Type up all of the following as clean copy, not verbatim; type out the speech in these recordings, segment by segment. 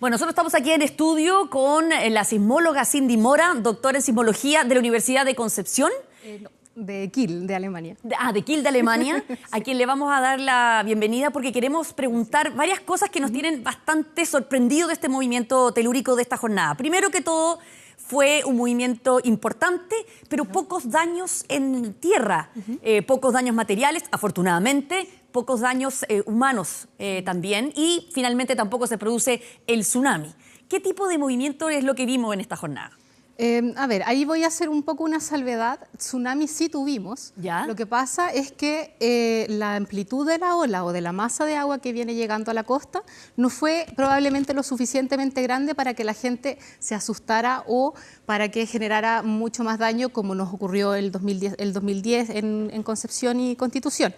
Bueno, nosotros estamos aquí en estudio con la sismóloga Cindy Mora, doctora en sismología de la Universidad de Concepción. No, de Kiel, de Alemania. De Kiel, de Alemania, sí. A quien le vamos a dar la bienvenida porque queremos preguntar varias cosas que nos tienen bastante sorprendidos de este movimiento telúrico de esta jornada. Primero que todo, fue un movimiento importante, pero pocos daños en tierra, pocos daños materiales, afortunadamente, pocos daños humanos también, y finalmente tampoco se produce el tsunami. ¿Qué tipo de movimiento es lo que vimos en esta jornada? A ver, ahí voy a hacer un poco una salvedad. Tsunami sí tuvimos. ¿Ya? Lo que pasa es que la amplitud de la ola o de la masa de agua que viene llegando a la costa no fue probablemente lo suficientemente grande para que la gente se asustara o para que generara mucho más daño como nos ocurrió el 2010 en Concepción y Constitución.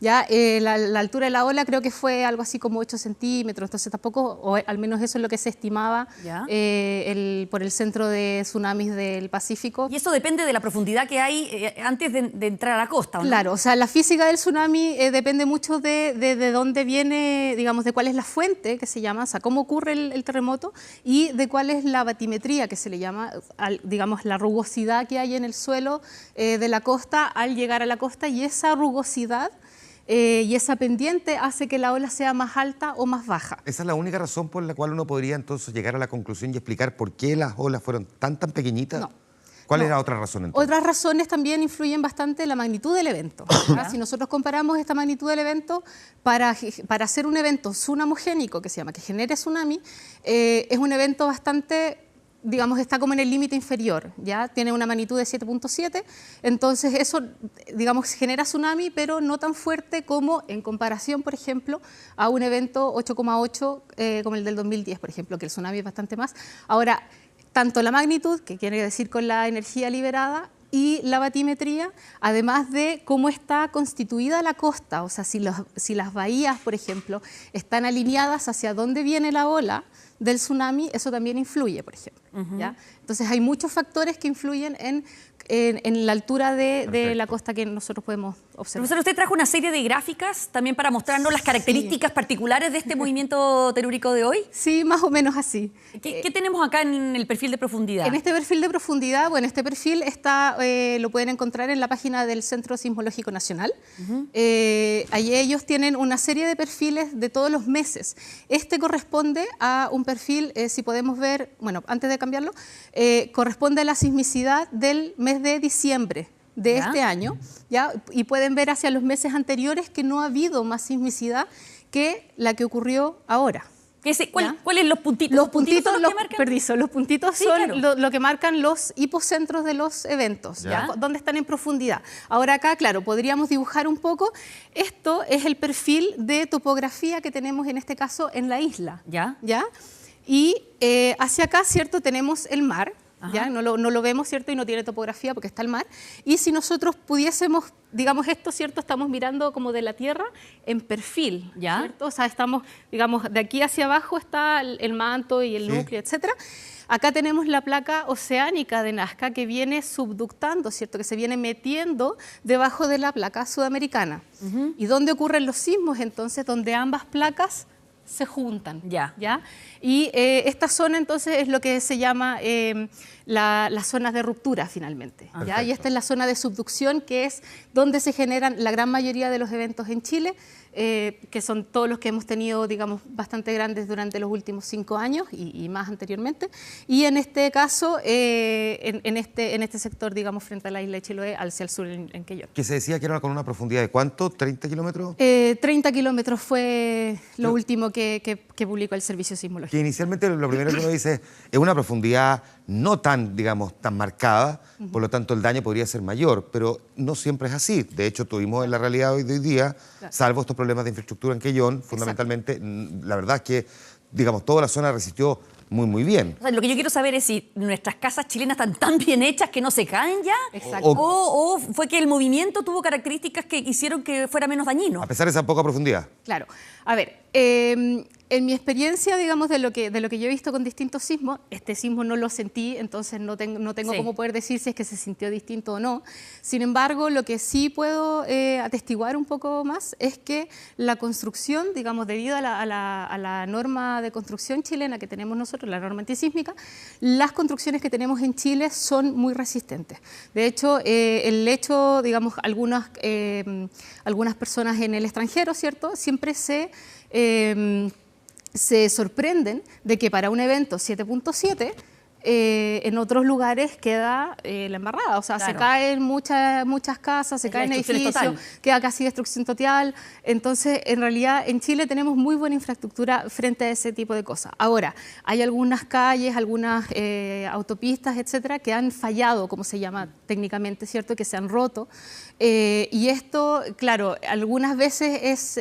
Ya, la altura de la ola creo que fue algo así como 8 centímetros, entonces tampoco, o al menos eso es lo que se estimaba por el Centro de Tsunamis del Pacífico. Y eso depende de la profundidad que hay antes de entrar a la costa, ¿o no? Claro, o sea, la física del tsunami depende mucho de dónde viene, digamos, de cuál es la fuente que se llama, o sea, cómo ocurre el terremoto y de cuál es la batimetría que se le llama, digamos, la rugosidad que hay en el suelo de la costa al llegar a la costa, y esa rugosidad y esa pendiente hace que la ola sea más alta o más baja. ¿Esa es la única razón por la cual uno podría entonces llegar a la conclusión y explicar por qué las olas fueron tan pequeñitas? No. ¿Cuál era otra razón entonces? Otras razones también influyen bastante en la magnitud del evento. Si nosotros comparamos esta magnitud del evento, para hacer un evento tsunamogénico, que se llama, que genere tsunami, es un evento bastante, digamos, está como en el límite inferior, ¿ya? Tiene una magnitud de 7.7, entonces eso, digamos, genera tsunami, pero no tan fuerte como en comparación, por ejemplo, a un evento 8,8 como el del 2010, por ejemplo, que el tsunami es bastante más. Ahora, tanto la magnitud, que quiere decir con la energía liberada, y la batimetría, además de cómo está constituida la costa, o sea, si las bahías, por ejemplo, están alineadas hacia dónde viene la ola del tsunami, eso también influye, por ejemplo. ¿Ya? Entonces hay muchos factores que influyen en la altura de la costa que nosotros podemos observar. Profesor, usted trajo una serie de gráficas también para mostrarnos las características particulares de este movimiento telúrico de hoy. Sí, más o menos así. ¿Qué tenemos acá en el perfil de profundidad? En este perfil de profundidad, bueno, este perfil está, lo pueden encontrar en la página del Centro Sismológico Nacional. Allí ellos tienen una serie de perfiles de todos los meses. Este corresponde a un perfil, si podemos ver, bueno, antes de cambiarlo, corresponde a la sismicidad del mes de diciembre de este año, ¿ya? Y pueden ver hacia los meses anteriores que no ha habido más sismicidad que la que ocurrió ahora. ¿Cuáles los puntitos? Los puntitos, son los que marcan? Los puntitos Sí, son claro. lo que marcan los hipocentros de los eventos, ¿ya? Donde están en profundidad. Ahora acá, claro, podríamos dibujar un poco. Esto es el perfil de topografía que tenemos en este caso en la isla. ¿Ya? Y hacia acá, ¿cierto? Tenemos el mar. ¿Ya? No lo vemos, ¿cierto? Y no tiene topografía porque está el mar. Y si nosotros pudiésemos, digamos esto, ¿cierto? Estamos mirando como de la tierra en perfil, ¿cierto? O sea, estamos, digamos, de aquí hacia abajo está el manto y el núcleo, etcétera. Acá tenemos la placa oceánica de Nazca que viene subductando, ¿cierto? Que se viene metiendo debajo de la placa sudamericana. ¿Y dónde ocurren los sismos? Entonces, donde ambas placas se juntan. ¿Ya? Y esta zona entonces es lo que se llama las zonas de ruptura finalmente. ¿Ya? Y esta es la zona de subducción, que es donde se generan la gran mayoría de los eventos en Chile, que son todos los que hemos tenido, digamos, bastante grandes durante los últimos 5 años y más anteriormente. Y en este caso, en este sector, digamos, frente a la isla de Chiloé, hacia el sur en Quellón. Que se decía que era con una profundidad de ¿cuánto? ¿30 kilómetros? 30 kilómetros fue lo último que publicó el Servicio Sismológico. Que inicialmente lo primero que uno dice es una profundidad no tan, digamos, tan marcada, por lo tanto el daño podría ser mayor, pero no siempre es así. De hecho, tuvimos en la realidad de hoy día, salvo estos problemas de infraestructura en Quellón, fundamentalmente, la verdad es que, digamos, toda la zona resistió muy bien. O sea, lo que yo quiero saber es si nuestras casas chilenas están tan bien hechas que no se caen ya. Exacto. O fue que el movimiento tuvo características que hicieron que fuera menos dañino. A pesar de esa poca profundidad. Claro. A ver, En mi experiencia, digamos, de lo que yo he visto con distintos sismos, este sismo no lo sentí, entonces no tengo Sí. cómo poder decir si es que se sintió distinto o no. Sin embargo, lo que sí puedo atestiguar un poco más es que la construcción, digamos, debido a la norma de construcción chilena que tenemos nosotros, la norma antisísmica, las construcciones que tenemos en Chile son muy resistentes. De hecho, el hecho, digamos, algunas personas en el extranjero, ¿cierto?, siempre se sorprenden de que para un evento 7.7 en otros lugares queda la embarrada, o sea, Claro. se caen muchas casas, se Es la caen destrucción edificios, total. queda casi destrucción total. Entonces, en realidad, en Chile tenemos muy buena infraestructura frente a ese tipo de cosas. Ahora, hay algunas calles, algunas autopistas, etcétera, que han fallado, como se llama técnicamente, ¿cierto?, que se han roto. Y esto, claro, algunas veces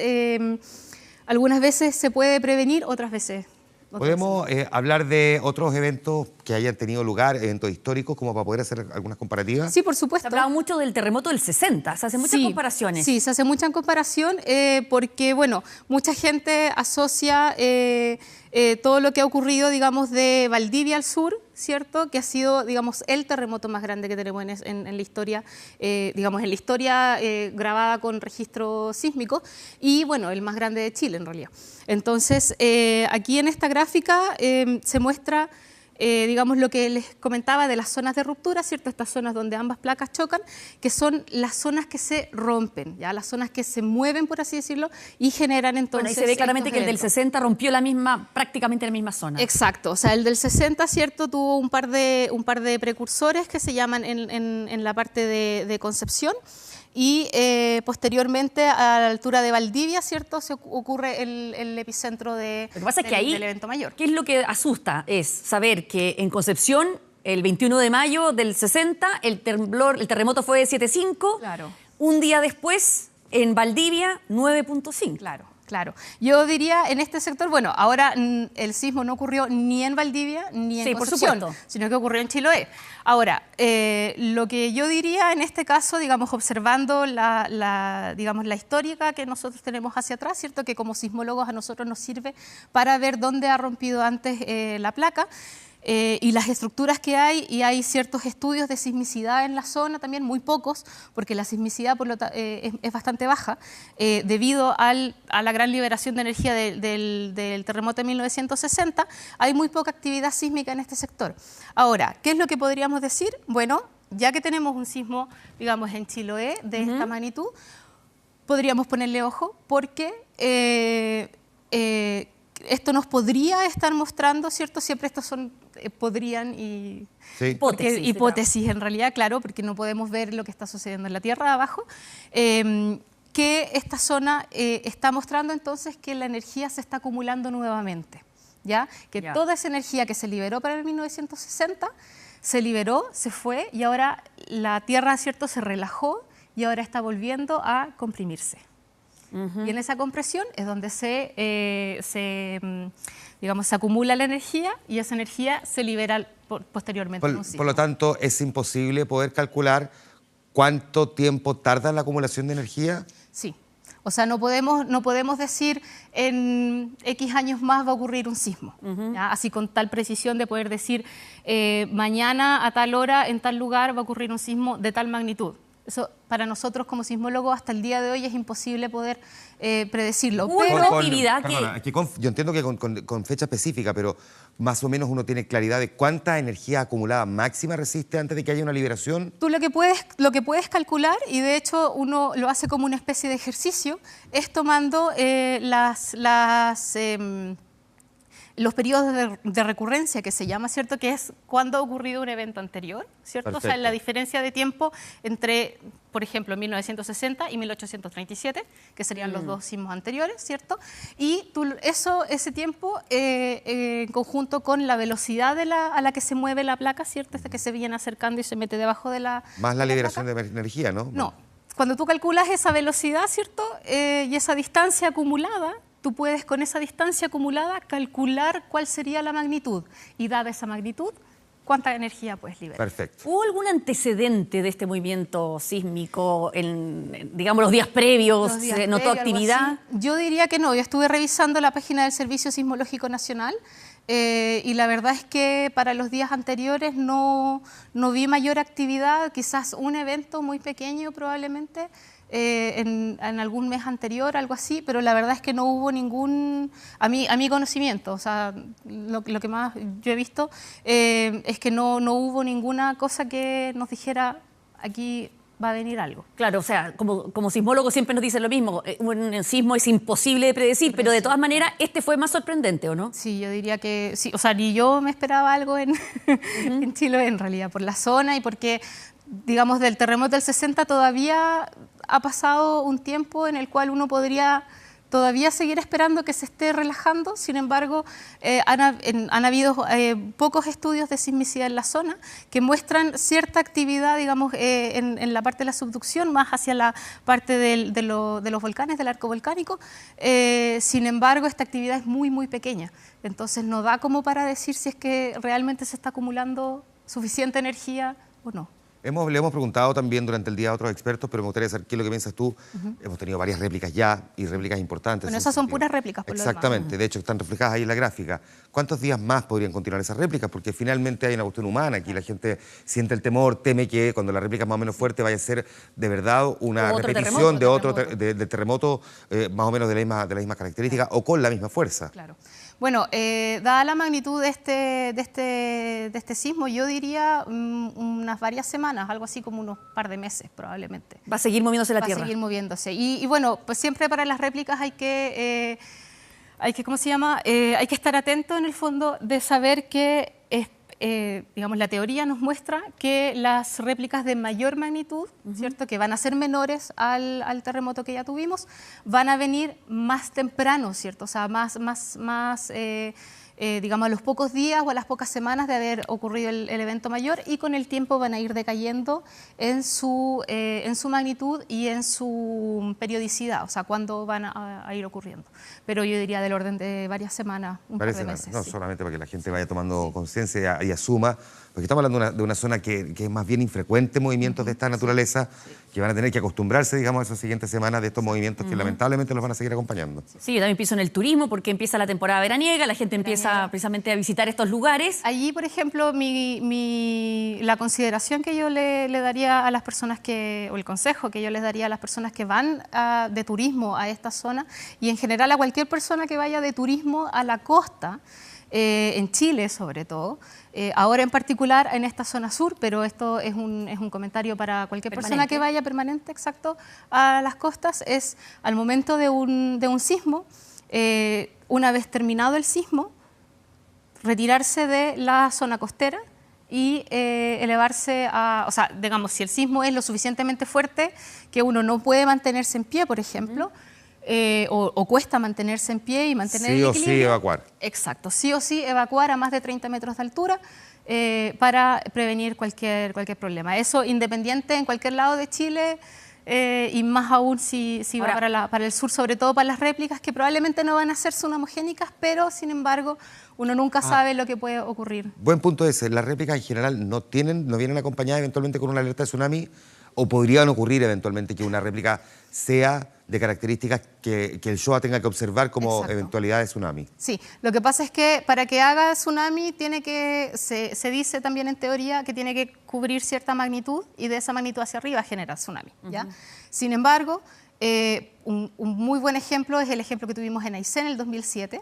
se puede prevenir, otras veces. ¿Podemos hablar de otros eventos que hayan tenido lugar, eventos históricos, como para poder hacer algunas comparativas? Sí, por Se supuesto. hablaba mucho del terremoto del 60, se hacen muchas Sí, comparaciones. Sí, se hace mucha comparación porque, bueno, mucha gente asocia todo lo que ha ocurrido, digamos, de Valdivia al sur, ¿cierto?, que ha sido, digamos, el terremoto más grande que tenemos en la historia, digamos, en la historia grabada con registro sísmico y, bueno, el más grande de Chile, en realidad. Entonces, aquí en esta gráfica se muestra digamos, lo que les comentaba de las zonas de ruptura, ¿cierto? Estas zonas donde ambas placas chocan, que son las zonas que se rompen, ¿ya? Las zonas que se mueven, por así decirlo, y generan entonces. Bueno, ahí se ve claramente estos que el del eventos. 60 rompió prácticamente la misma zona. Exacto, o sea, el del 60, ¿cierto?, tuvo un par de precursores que se llaman en la parte de Concepción. Y posteriormente, a la altura de Valdivia, ¿cierto?, se ocurre el epicentro Lo que pasa es que ahí, del evento mayor. ¿qué es lo que asusta? Es saber que en Concepción, el 21 de mayo del 60, el terremoto fue de 7.5. Claro. Un día después, en Valdivia, 9.5. Claro. Claro. Yo diría en este sector, bueno, ahora el sismo no ocurrió ni en Valdivia ni en Sí, por Concepción, supuesto. sino que ocurrió en Chiloé. Ahora, lo que yo diría en este caso, digamos, observando digamos, la histórica que nosotros tenemos hacia atrás, ¿cierto?, que como sismólogos a nosotros nos sirve para ver dónde ha rompido antes la placa. Y las estructuras que hay, y hay ciertos estudios de sismicidad en la zona también, muy pocos, porque la sismicidad es bastante baja, debido a la gran liberación de energía del terremoto de 1960, hay muy poca actividad sísmica en este sector. Ahora, ¿qué es lo que podríamos decir? Bueno, ya que tenemos un sismo, digamos, en Chiloé de esta magnitud, podríamos ponerle ojo porque esto nos podría estar mostrando, ¿cierto? Siempre estos son, podrían y... Sí. Hipótesis, en realidad, claro, porque no podemos ver lo que está sucediendo en la tierra de abajo, que esta zona está mostrando entonces que la energía se está acumulando nuevamente, ¿ya? Que Ya. toda esa energía que se liberó para el 1960, se liberó, se fue, y ahora la tierra, ¿cierto?, se relajó y ahora está volviendo a comprimirse. Y en esa compresión es donde digamos, se acumula la energía y esa energía se libera posteriormente en un sismo. Por lo tanto, es imposible poder calcular cuánto tiempo tarda la acumulación de energía. Sí. O sea, no podemos decir en X años más va a ocurrir un sismo, ¿ya? Así con tal precisión de poder decir mañana a tal hora en tal lugar va a ocurrir un sismo de tal magnitud. Eso para nosotros como sismólogos hasta el día de hoy es imposible poder predecirlo. Hubo Pero una actividad perdona, es que yo entiendo que con fecha específica, pero más o menos uno tiene claridad de cuánta energía acumulada máxima resiste antes de que haya una liberación. tú lo que puedes calcular, y de hecho uno lo hace como una especie de ejercicio, es tomando los periodos de recurrencia, que se llama, ¿cierto?, que es cuando ha ocurrido un evento anterior, ¿cierto? O sea, Perfecto. la diferencia de tiempo entre, por ejemplo, 1960 y 1837, que serían los dos sismos anteriores, ¿cierto? Y ese tiempo, en conjunto con la velocidad a la que se mueve la placa, ¿cierto?, esta que se viene acercando y se mete debajo de la Más la de liberación placa. de energía, ¿no? No, cuando tú calculas esa velocidad, ¿cierto?, y esa distancia acumulada, tú puedes con esa distancia acumulada calcular cuál sería la magnitud. Y dada esa magnitud, cuánta energía puedes liberar. Perfecto. ¿Hubo algún antecedente de este movimiento sísmico digamos, los días previos? Los días ¿Se notó previos, actividad? algo así? Yo diría que no. Yo estuve revisando la página del Servicio Sismológico Nacional y la verdad es que para los días anteriores no vi mayor actividad, quizás un evento muy pequeño probablemente, en algún mes anterior, algo así, pero la verdad es que no hubo ningún, a mi conocimiento, o sea, lo que más yo he visto es que no hubo ninguna cosa que nos dijera aquí va a venir algo. Claro, o sea, como sismólogos siempre nos dicen lo mismo, un sismo es imposible de predecir, pero de todas maneras este fue más sorprendente, ¿o no? Sí, yo diría que sí, o sea, ni yo me esperaba algo en Chiloé en realidad, por la zona y porque, digamos, del terremoto del 60 todavía ha pasado un tiempo en el cual uno podría todavía seguir esperando que se esté relajando. Sin embargo, han habido pocos estudios de sismicidad en la zona que muestran cierta actividad, digamos, en la parte de la subducción, más hacia la parte de los volcanes, del arco volcánico. Sin embargo, esta actividad es muy, muy pequeña. Entonces, no da como para decir si es que realmente se está acumulando suficiente energía o no. Le hemos preguntado también durante el día a otros expertos, pero me gustaría saber qué es lo que piensas tú. Hemos tenido varias réplicas ya y réplicas importantes. Bueno, esas son puras réplicas, por lo demás. Exactamente, de hecho están reflejadas ahí en la gráfica. ¿Cuántos días más podrían continuar esas réplicas? Porque finalmente hay una cuestión humana, aquí la gente siente el temor, teme que cuando la réplica es más o menos fuerte vaya a ser de verdad una repetición de terremoto más o menos de la misma característica o con la misma fuerza. Claro. Bueno, dada la magnitud de este sismo, yo diría unas varias semanas, algo así como unos par de meses probablemente. Va a seguir moviéndose la Tierra. Va a seguir moviéndose. Y bueno, pues siempre para las réplicas hay que ¿cómo se llama? Hay que estar atento en el fondo de saber que digamos, la teoría nos muestra que las réplicas de mayor magnitud, ¿cierto?, que van a ser menores al terremoto que ya tuvimos, van a venir más temprano, ¿cierto? O sea, digamos, a los pocos días o a las pocas semanas de haber ocurrido el evento mayor, y con el tiempo van a ir decayendo en su magnitud y en su periodicidad, o sea, cuándo van a ir ocurriendo. Pero yo diría del orden de varias semanas, un par de meses. No, sí. solamente para que la gente vaya tomando conciencia y asuma, porque estamos hablando de una zona que es más bien infrecuente movimientos de esta naturaleza, que van a tener que acostumbrarse, digamos, a esas siguientes semanas de estos movimientos que lamentablemente los van a seguir acompañando. Sí, yo también pienso en el turismo, porque empieza la temporada veraniega, la gente empieza precisamente a visitar estos lugares. Allí, por ejemplo, la consideración que yo le daría a las personas o el consejo que yo les daría a las personas que van de turismo a esta zona, y en general a cualquier persona que vaya de turismo a la costa, en Chile sobre todo, ahora en particular en esta zona sur, pero esto es un comentario para cualquier persona que vaya permanente, exacto, a las costas, es al momento de un sismo, una vez terminado el sismo, retirarse de la zona costera y elevarse o sea, digamos, si el sismo es lo suficientemente fuerte que uno no puede mantenerse en pie, por ejemplo, o cuesta mantenerse en pie y mantener el equilibrio. Sí o sí evacuar. Exacto, sí o sí evacuar a más de 30 metros de altura para prevenir cualquier problema. Eso independiente en cualquier lado de Chile, y más aún si va para el sur, sobre todo para las réplicas, que probablemente no van a ser tsunamogénicas, pero sin embargo uno nunca sabe lo que puede ocurrir. Buen punto ese. Las réplicas en general no vienen acompañadas eventualmente con una alerta de tsunami, o podrían ocurrir eventualmente que una réplica sea de características que el SHOA tenga que observar como eventualidad de tsunami. Sí, lo que pasa es que para que haga tsunami se dice también en teoría que tiene que cubrir cierta magnitud, y de esa magnitud hacia arriba genera tsunami, ¿ya? Sin embargo, un muy buen ejemplo es el ejemplo que tuvimos en Aysén en el 2007,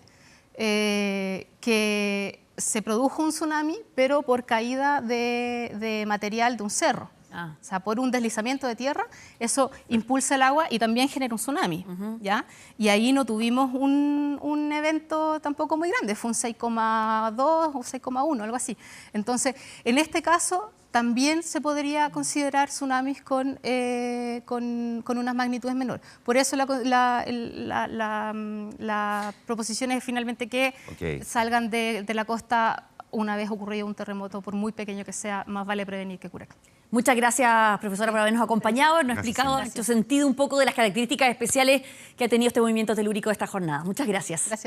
que se produjo un tsunami, pero por caída de material de un cerro. O sea, por un deslizamiento de tierra, eso impulsa el agua y también genera un tsunami, ¿ya? Y ahí no tuvimos un evento tampoco muy grande, fue un 6,2 o 6,1, algo así. Entonces, en este caso, también se podría considerar tsunamis con unas magnitudes menores. Por eso la proposición es finalmente que salgan de la costa una vez ocurrido un terremoto, por muy pequeño que sea, más vale prevenir que curar. Muchas gracias, profesora, por habernos acompañado, nos ha explicado en su sentido un poco de las características especiales que ha tenido este movimiento telúrico de esta jornada. Muchas gracias. Gracias.